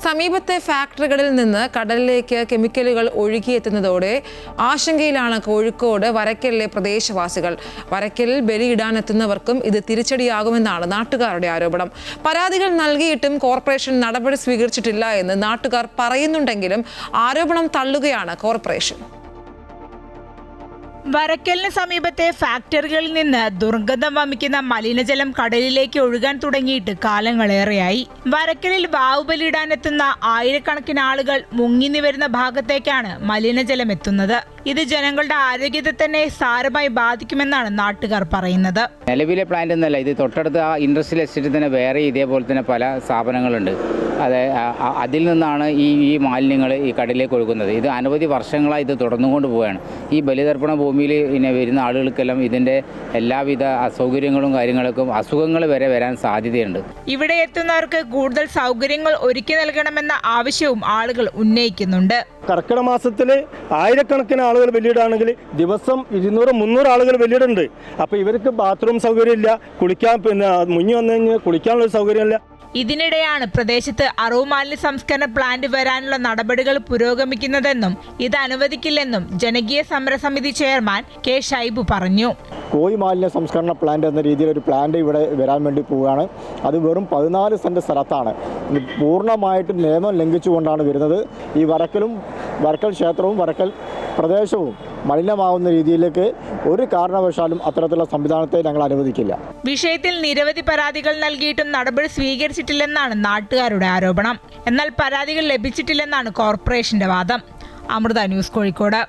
സമീപത്തെ ഫാക്ടറികളിൽ നിന്ന് കടലിലേക്ക് കെമിക്കലുകൾ ഒഴുകിയെത്തുന്നതോടെ ആശങ്കയിലാണ് കോഴിക്കോട് വരയ്ക്കലിലെ പ്രദേശവാസികൾ. വരയ്ക്കലിൽ ബലിയിടാനെത്തുന്നവർക്കും ഇത് തിരിച്ചടിയാകുമെന്നാണ് നാട്ടുകാരുടെ ആരോപണം. പരാതികൾ നൽകിയിട്ടും കോർപ്പറേഷൻ നടപടി സ്വീകരിച്ചിട്ടില്ല എന്ന് നാട്ടുകാർ പറയുന്നുണ്ടെങ്കിലും ആരോപണം തള്ളുകയാണ് കോർപ്പറേഷൻ. വരയ്ക്കലിന് സമീപത്തെ ഫാക്ടറികളിൽ നിന്ന് ദുർഗന്ധം വമിക്കുന്ന മലിനജലം കടലിലേക്ക് ഒഴുകാൻ തുടങ്ങിയിട്ട് കാലങ്ങളേറെയായി. വരയ്ക്കലിൽ വാവുബലിയിടാനെത്തുന്ന ആയിരക്കണക്കിന് ആളുകൾ മുങ്ങി നിവരുന്ന ഭാഗത്തേക്കാണ് മലിനജലം എത്തുന്നത്. ഇത് ജനങ്ങളുടെ ആരോഗ്യത്തെ തന്നെ സാരമായി ബാധിക്കുമെന്നാണ് നാട്ടുകാർ പറയുന്നത്. നിലവിലെ പ്ലാന്റ് എന്നല്ല, ഇത് തൊട്ടടുത്ത ഇൻഡസ്ട്രിയൽ എസ്റ്റേറ്റിൽ തന്നെ വേറെ ഇതേപോലെ തന്നെ പല സ്ഥാപനങ്ങളുണ്ട്. അതിൽ നിന്നാണ് ഈ മാലിന്യങ്ങൾ ഈ കടലിലേക്ക് ഒഴുകുന്നത്. ഇത് അനവധി വർഷങ്ങളായി ഇത് തുടർന്നുകൊണ്ട് പോവുകയാണ്. ഈ ബലിതർപ്പണ ഭൂമിയിൽ വരുന്ന ആളുകൾക്കെല്ലാം ഇതിൻ്റെ എല്ലാവിധ അസൗകര്യങ്ങളും കാര്യങ്ങൾക്കും അസുഖങ്ങൾ വരെ വരാൻ സാധ്യതയുണ്ട്. ഇവിടെ എത്തുന്നവർക്ക് കൂടുതൽ സൗകര്യങ്ങൾ ഒരുക്കി നൽകണമെന്ന ആവശ്യവും ആളുകൾ ഉന്നയിക്കുന്നുണ്ട്. കർക്കിടക മാസത്തിൽ ആയിരക്കണക്കിന് ആളുകൾ ബലിയിടാണെങ്കിൽ ദിവസം 200-300 ആളുകൾ ബലിയിടുന്നുണ്ട്. അപ്പോൾ ഇവർക്ക് ബാത്റൂം സൗകര്യമില്ല, കുളിക്കാൻ മുങ്ങി വന്നു കഴിഞ്ഞാൽ കുളിക്കാനുള്ള സൗകര്യമില്ല. ഇതിനിടെയാണ് പ്രദേശത്ത് അറവ് മാലിന്യ സംസ്കരണ പ്ലാന്റ് വരാനുള്ള നടപടികൾ പുരോഗമിക്കുന്നതെന്നും ഇത് അനുവദിക്കില്ലെന്നും ജനകീയ സമരസമിതി ചെയർമാൻ കെ ഷൈബു പറഞ്ഞു. കോഴി മാലിന്യ സംസ്കരണ പ്ലാന്റ് എന്ന രീതിയിൽ ഒരു പ്ലാന്റ് ഇവിടെ വരാൻ വേണ്ടി പോവുകയാണ്. അത് വെറും 14 സെന്റ് സ്ഥലത്താണ്. പൂർണ്ണമായിട്ടും നിയമം ലംഘിച്ചുകൊണ്ടാണ് വരുന്നത്. ഈ വരക്കൽ ക്ഷേത്രവും വരക്കൽ പ്രദേശവും മലിനമാവുന്ന രീതിയിലേക്ക് ഒരു കാരണവശാലും അത്തരത്തിലുള്ള സംവിധാനത്തെ ഞങ്ങൾ അനുവദിക്കില്ല. വിഷയത്തിൽ നിരവധി പരാതികൾ നൽകിയിട്ടും നടപടി സ്വീകരിച്ചിട്ടില്ലെന്നാണ് നാട്ടുകാരുടെ ആരോപണം. എന്നാൽ പരാതികൾ ലഭിച്ചിട്ടില്ലെന്നാണ് കോർപ്പറേഷന്റെ വാദം. അമൃത ന്യൂസ്, കോഴിക്കോട്.